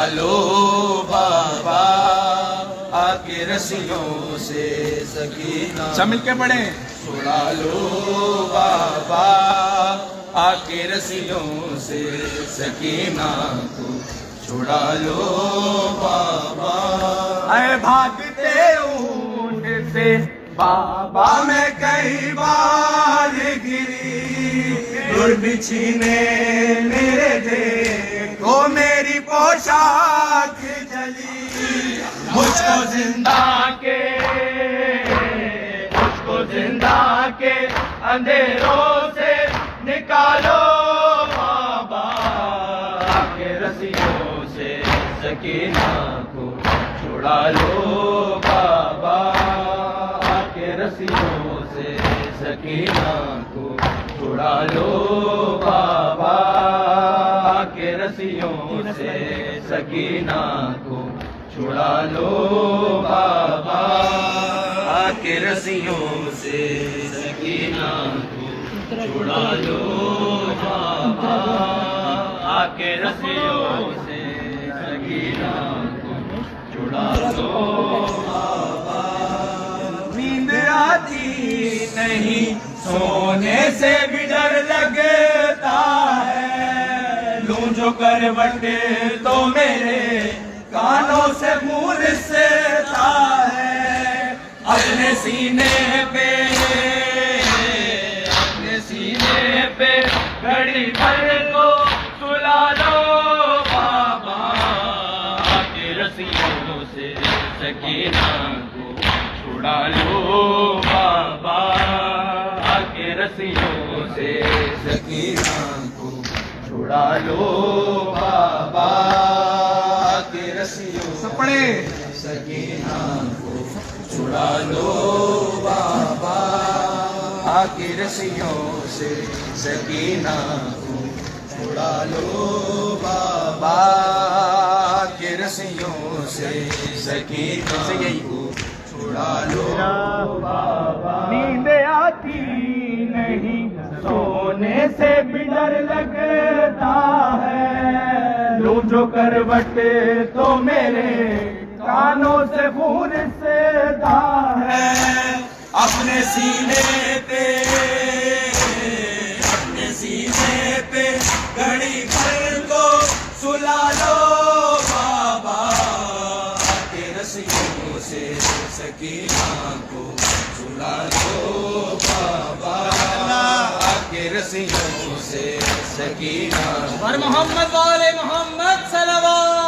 لو بابا آ کے رسیوں سے سکینہ سب مل کے پڑھیں. چھڑا لو بابا آ کے رسیوں سے سکینہ کو چھڑا لو بابا. اے بھاگتے اونٹ سے بابا میں کئی بار گری، دور بچھینے میرے دیکھو میری پوشاک جلی. مجھ کو زندہ کے اندھیروں سے نکالو بابا کے رسیوں سے سکینہ کو چھڑا لو بابا کے رسیوں سے سکینہ کو چھڑا لو بابا کے رسیوں سے سکینہ کو چھڑا لو بابا کے رسیوں سے سکینہ کو چھڑا لو بابا کے رسیوں سے سکینہ کو چھڑا لو بابا. نیند آتی نہیں سونے سے بھی ڈر لگتا ہے، لوں جو کروٹ تو میرے کانوں سے منہ رستا ہے. اپنے سینے پہ گھڑی بھر کو سلا لو بابا کے رسیوں سے سکینہ کو چھڑا لو بابا کے رسیوں سے سکینہ کو چھڑا لو بابا کے رسیوں سے سکینہ کو چھڑا لو بابا کے رسیوں سے سکینہ کو چھڑا لو بابا کے رسیوں سے سکینہ کو چھڑا لو بابا. نیند آتی نہیں سونے سے بھی ڈر لگتا ہے، لوں جو کروٹ تو میرے کانوں سے خون رستا ہے. اپنے سینے پہ گھڑی بھر کو سلا لو بابا کے رسیوں سے سکینہ کو چھڑا لو بابا کے رسیوں سے سکینہ. محمد والے محمد صلوات